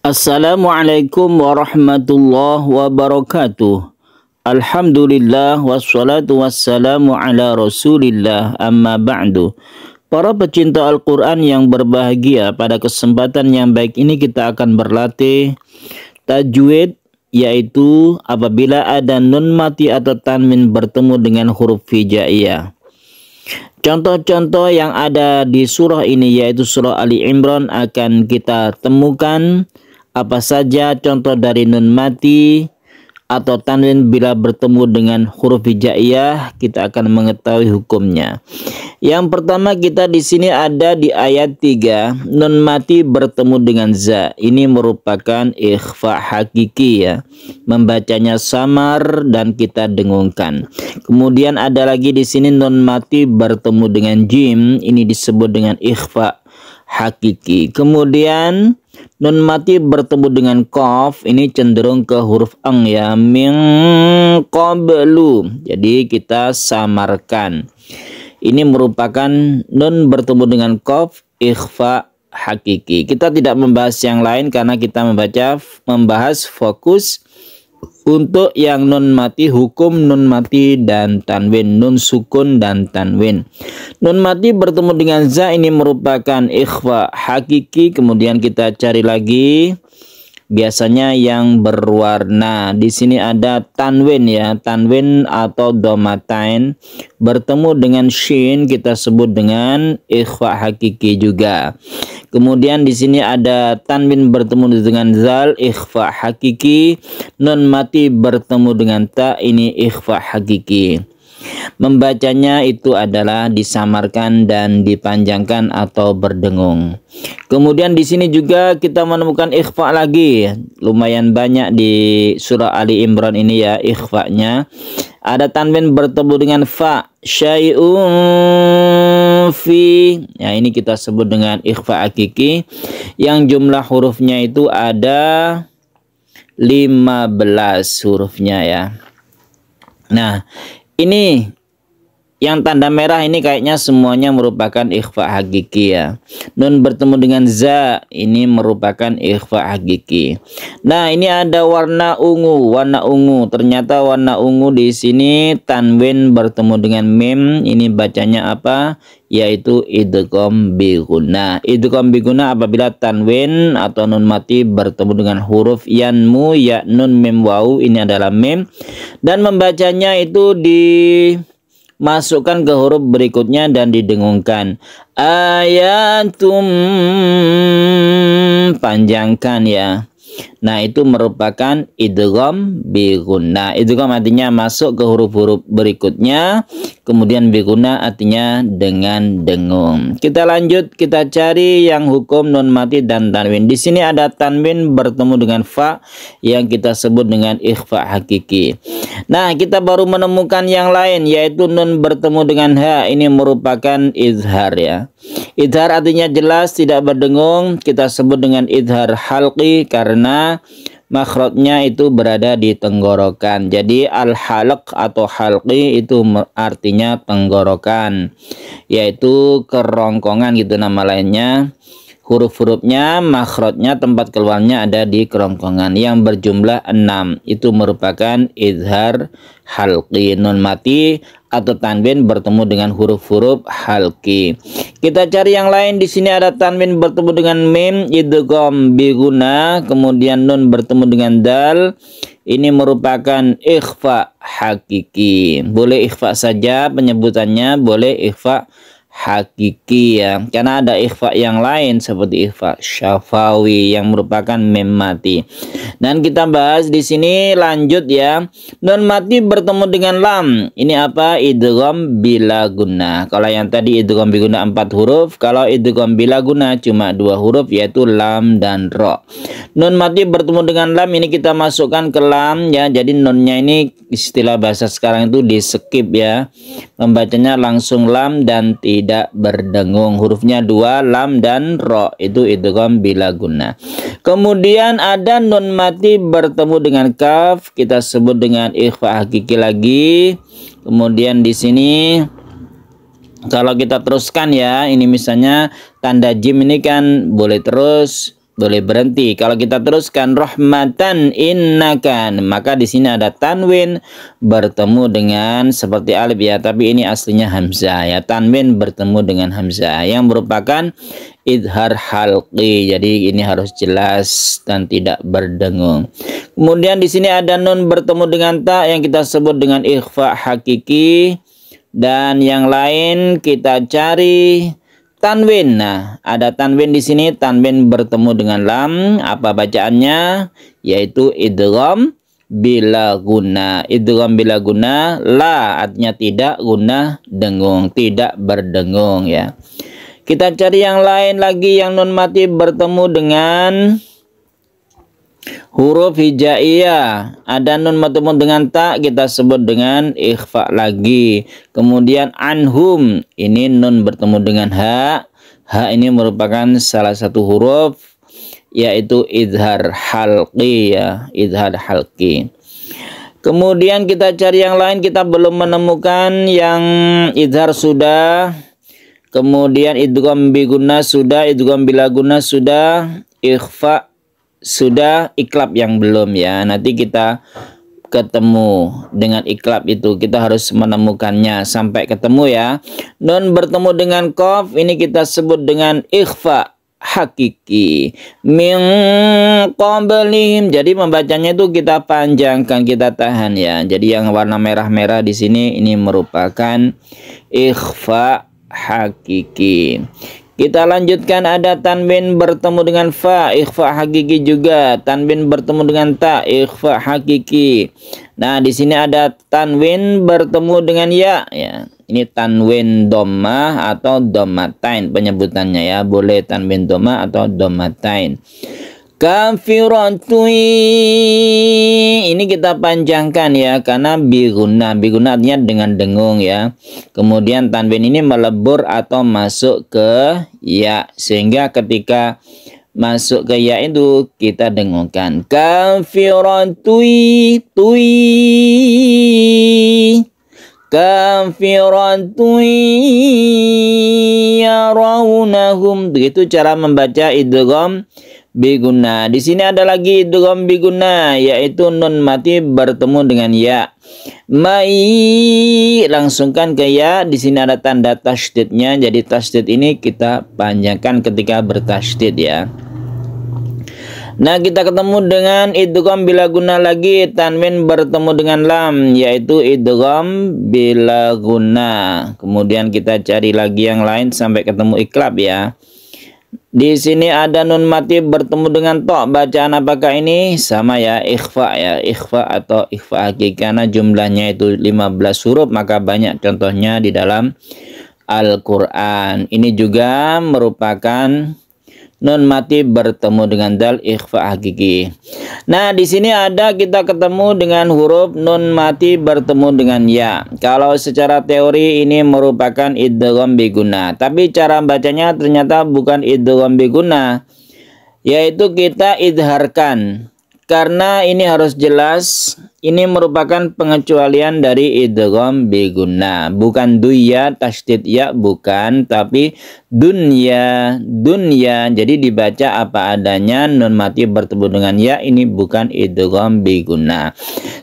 Assalamualaikum warahmatullahi wabarakatuh. Alhamdulillah wassalatu wassalamu ala rasulillah amma ba'du. Para pecinta Al-Quran yang berbahagia, pada kesempatan yang baik ini kita akan berlatih tajwid, yaitu apabila ada nun mati atau tanwin bertemu dengan huruf hijaiyah. Contoh-contoh yang ada di surah ini yaitu surah Ali Imran akan kita temukan apa saja contoh dari nun mati atau tanwin bila bertemu dengan huruf hijaiyah, kita akan mengetahui hukumnya. Yang pertama kita di sini ada di ayat 3, nun mati bertemu dengan za. Ini merupakan ikhfa hakiki ya. Membacanya samar dan kita dengungkan. Kemudian ada lagi di sini nun mati bertemu dengan jim, ini disebut dengan ikhfa hakiki. Kemudian nun mati bertemu dengan qaf, ini cenderung ke huruf ang ya, min qablu. Jadi kita samarkan. Ini merupakan nun bertemu dengan qaf, ikhfa hakiki. Kita tidak membahas yang lain karena kita membahas fokus untuk yang nun mati, hukum nun mati dan tanwin, nun sukun dan tanwin. Nun mati bertemu dengan za, ini merupakan ikhfa hakiki. Kemudian kita cari lagi biasanya yang berwarna. Di sini ada tanwin ya, tanwin atau domatain bertemu dengan shin, kita sebut dengan ikhfa hakiki juga. Kemudian di sini ada tanwin bertemu dengan zal, ikhfa hakiki. Nun mati bertemu dengan ta, ini ikhfa hakiki. Membacanya itu adalah disamarkan dan dipanjangkan atau berdengung. Kemudian di sini juga kita menemukan ikhfa lagi. Lumayan banyak di surah Ali Imran ini ya ikhfanya. Ada tanwin bertemu dengan fa, syai'un fi. Ya, ini kita sebut dengan ikhfa hakiki. Yang jumlah hurufnya itu ada 15 hurufnya ya. Nah, ini yang tanda merah ini kayaknya semuanya merupakan ikhfa hakiki ya. Nun bertemu dengan za, ini merupakan ikhfa hakiki. Nah, ini ada warna ungu, warna ungu. Ternyata warna ungu di sini tanwin bertemu dengan mim, ini bacanya apa? Yaitu idgham bi gunah. Idgham bi gunah apabila tanwin atau nun mati bertemu dengan huruf yanmu, ya nun mim waw, ini adalah mim, dan membacanya itu dimasukkan ke huruf berikutnya dan didengungkan. Ayatum, panjangkan ya. Nah, itu merupakan idgham bi gunah. Idgham artinya masuk ke huruf-huruf berikutnya, kemudian bi gunah artinya dengan dengung. Kita lanjut, kita cari yang hukum nun mati dan tanwin. Di sini ada tanwin bertemu dengan fa yang kita sebut dengan ikhfa hakiki. Nah, kita baru menemukan yang lain yaitu nun bertemu dengan ha, ini merupakan izhar ya. Izhar artinya jelas, tidak berdengung, kita sebut dengan izhar halqi karena makhrajnya itu berada di tenggorokan. Jadi al-halq atau halqi itu artinya tenggorokan, yaitu kerongkongan gitu nama lainnya. Huruf-hurufnya, makhrajnya, tempat keluarnya ada di kerongkongan yang berjumlah 6. Itu merupakan izhar halqi. Nun mati atau tanwin bertemu dengan huruf-huruf halqi. Kita cari yang lain. Di sini ada tanwin bertemu dengan mim, idgham bi gunah, kemudian nun bertemu dengan dal. Ini merupakan ikhfa hakiki. Boleh ikhfa saja penyebutannya, boleh ikhfa hakiki ya, karena ada ikhfa yang lain seperti ikhfa syafawi yang merupakan mim mati. Dan kita bahas di sini lanjut ya. Nun mati bertemu dengan lam, ini apa? Idgham bila gunnah. Kalau yang tadi idgham bi gunnah 4 huruf, kalau idgham bila gunnah cuma 2 huruf yaitu lam dan ro. Nun mati bertemu dengan lam, ini kita masukkan ke lam ya. Jadi nunnya ini istilah bahasa sekarang itu di skip ya. Membacanya langsung lam dan tidak berdengung. Hurufnya 2, lam dan ro, itu idgham bila gunnah. Kemudian ada nun mati bertemu dengan kaf, kita sebut dengan ikhfa hakiki lagi. Kemudian di sini kalau kita teruskan ya, ini misalnya tanda jim ini kan boleh terus boleh berhenti. Kalau kita teruskan rahmatan innakan, maka di sini ada tanwin bertemu dengan seperti alif ya, tapi ini aslinya hamzah ya. Tanwin bertemu dengan hamzah yang merupakan idhar halqi. Jadi ini harus jelas dan tidak berdengung. Kemudian di sini ada nun bertemu dengan ta yang kita sebut dengan ikhfa hakiki, dan yang lain kita cari tanwin. Nah, ada tanwin di sini, tanwin bertemu dengan lam. Apa bacaannya? Yaitu idgham bila guna. Idgham bila guna, la artinya tidak, guna dengung, tidak berdengung ya. Kita cari yang lain lagi yang nun mati bertemu dengan huruf hijaiyah. Ada nun bertemu dengan ta, kita sebut dengan ikhfa lagi. Kemudian anhum, ini nun bertemu dengan ha. Ha ini merupakan salah satu huruf yaitu idhar halqi ya, idhar halqi. Kemudian kita cari yang lain, kita belum menemukan yang idhar sudah. Kemudian idgham bi gunnah sudah, idgham bila gunnah sudah, ikhfa sudah, iklab yang belum ya. Nanti kita ketemu dengan iklab itu, kita harus menemukannya sampai ketemu ya. Nun bertemu dengan qaf, ini kita sebut dengan ikhfa hakiki. Min qablihim, jadi membacanya itu kita panjangkan, kita tahan ya. Jadi yang warna merah-merah di sini ini merupakan ikhfa hakiki. Kita lanjutkan, ada tanwin bertemu dengan fa, ikhfa hakiki juga. Tanwin bertemu dengan ta, ikhfa hakiki. Nah, di sini ada tanwin bertemu dengan ya. Ini tanwin dhammah atau dhammatain penyebutannya ya. Boleh tanwin dhammah atau dhammatain. Kafiratui, ini kita panjangkan ya karena biguna. Biguna artinya dengan dengung ya. Kemudian tanwin ini melebur atau masuk ke ya, sehingga ketika masuk ke ya itu kita dengungkan. Kafiratui, tui, kafiratui yarawnahum. Begitu cara membaca idgham biguna. Di sini ada lagi idgham biguna, yaitu nun mati bertemu dengan ya. Mai, langsungkan ke ya. Di sini ada tanda tasydidnya. Jadi tasydid ini kita panjangkan ketika bertasydid ya. Nah, kita ketemu dengan idgham bila guna lagi, tanwin bertemu dengan lam, yaitu idgham bila guna. Kemudian kita cari lagi yang lain sampai ketemu iklab ya. Di sini ada nun mati bertemu dengan to. Bacaan apakah ini? Sama ya, ikhfa ya, ikhfa atau ikhfa hakiki, karena jumlahnya itu 15 huruf, maka banyak contohnya di dalam Al-Qur'an. Ini juga merupakan nun mati bertemu dengan dal, ikhfa hakiki. Nah, di sini ada kita ketemu dengan huruf nun mati bertemu dengan ya. Kalau secara teori ini merupakan idgham biguna, tapi cara bacanya ternyata bukan idgham biguna, yaitu kita idharkan. Karena ini harus jelas, ini merupakan pengecualian dari idgham biguna, bukan duya tasydid ya, bukan, tapi dunya, dunya. Jadi dibaca apa adanya, nun mati bertemu dengan ya, ini bukan idgham biguna.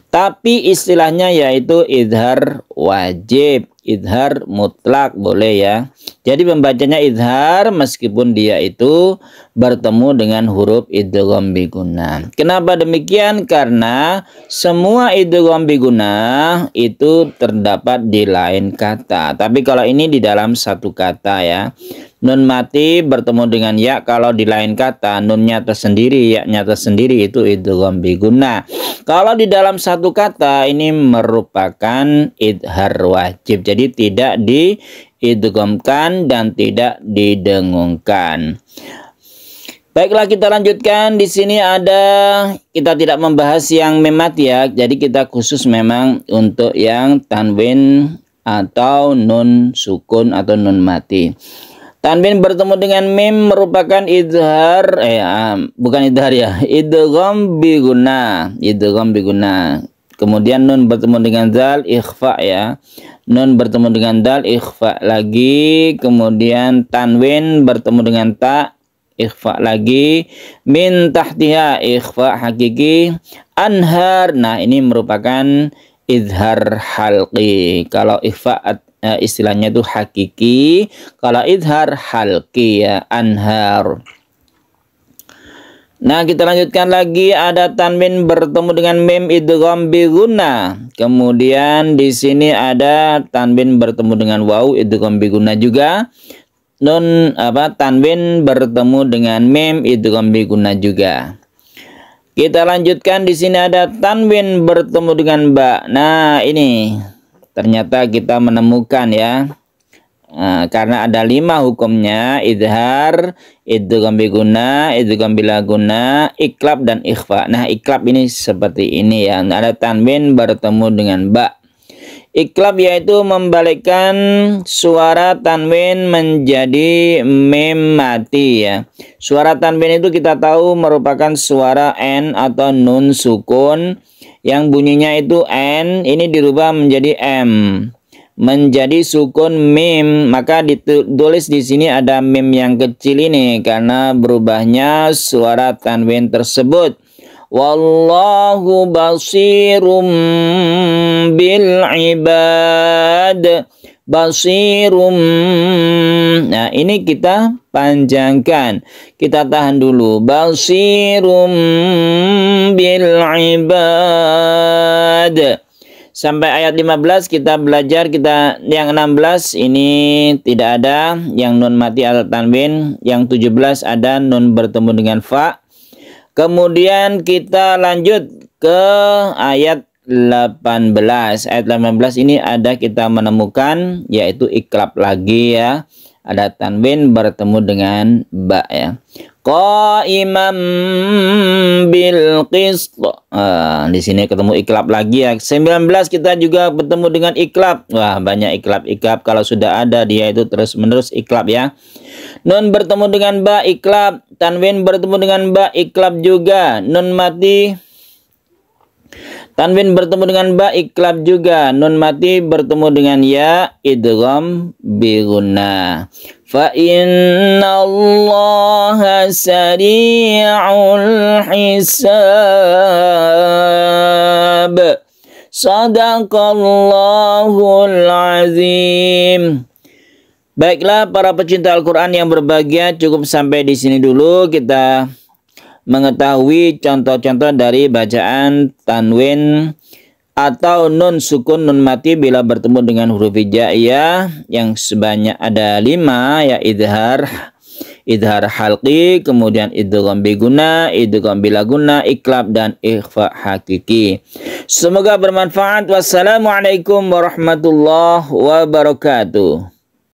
Tapi istilahnya yaitu idhar wajib, idhar mutlak boleh ya. Jadi membacanya idhar meskipun dia itu bertemu dengan huruf idgham biguna. Kenapa demikian? Karena semua idgham biguna itu terdapat di lain kata. Tapi kalau ini di dalam satu kata ya. Nun mati bertemu dengan ya, kalau di lain kata nunnya tersendiri, ya-nya tersendiri, itu idgham biguna. Kalau di dalam satu kata ini merupakan idhar wajib. Jadi tidak diidghamkan dan tidak didengungkan. Baiklah, kita lanjutkan. Di sini ada, kita tidak membahas yang mim mati ya. Jadi kita khusus memang untuk yang tanwin atau nun sukun atau nun mati. Tanwin bertemu dengan mim merupakan idhar, bukan idhar ya, idgham biguna, idgham biguna. Kemudian nun bertemu dengan dal, ikhfa ya. Nun bertemu dengan dal, ikhfa lagi. Kemudian tanwin bertemu dengan ta, ikhfa lagi, min tahtiha ikhfa hakiki, anhar, nah ini merupakan idhar halqi. Kalau ikhfa istilahnya itu hakiki, kalau idhar halqi ya, anhar. Nah, kita lanjutkan lagi, ada tanwin bertemu dengan mim idgham bi gunnah. Kemudian di sini ada tanwin bertemu dengan waw idgham bi gunnah juga. Nun tanwin bertemu dengan mim idgham bi gunnah juga. Kita lanjutkan, di sini ada tanwin bertemu dengan ba. Nah, ini ternyata kita menemukan ya. Karena ada 5 hukumnya, idhar, idgham bi gunnah, idgham bila gunnah, iklab dan ikhfa. Nah, iklab ini seperti ini ya, ada tanwin bertemu dengan ba. Iklab yaitu membalikkan suara tanwin menjadi mim mati ya. Suara tanwin itu kita tahu merupakan suara n atau nun sukun yang bunyinya itu n, ini dirubah menjadi m, menjadi sukun mim, maka ditulis di sini ada mim yang kecil ini karena berubahnya suara tanwin tersebut. Wallahu basirum bil ibad, basirum. Nah, ini kita panjangkan, kita tahan dulu, basirum bil ibad. Sampai ayat 15 kita belajar, yang 16 ini tidak ada yang nun mati atau tanwin, yang 17 ada nun bertemu dengan fa. Kemudian kita lanjut ke ayat 18. Ayat 18 ini ada kita menemukan yaitu iklab lagi ya. Ada tanwin bertemu dengan ba ya. Qaimam bil qist. Di sini ketemu iklab lagi ya. 19 kita juga bertemu dengan iklab. Wah, banyak iklab. Kalau sudah ada dia itu terus-menerus iklab ya. Nun bertemu dengan ba iklab, tanwin bertemu dengan ba iklab juga. Nun mati, tanwin bertemu dengan ba iklab juga. Nun mati bertemu dengan ya idgham bi gunnah. Fa innallaha sari'ul hisab. Sadaqallahul azim. Baiklah para pecinta Al-Quran yang berbahagia, cukup sampai di sini dulu kita mengetahui contoh-contoh dari bacaan tanwin atau nun sukun nun mati bila bertemu dengan huruf hijaiyah yang sebanyak ada 5 ya, idhar halqi, kemudian idgham bi gunnah, idgham bila gunnah, iklab dan ikhfa hakiki. Semoga bermanfaat. Wassalamualaikum warahmatullahi wabarakatuh.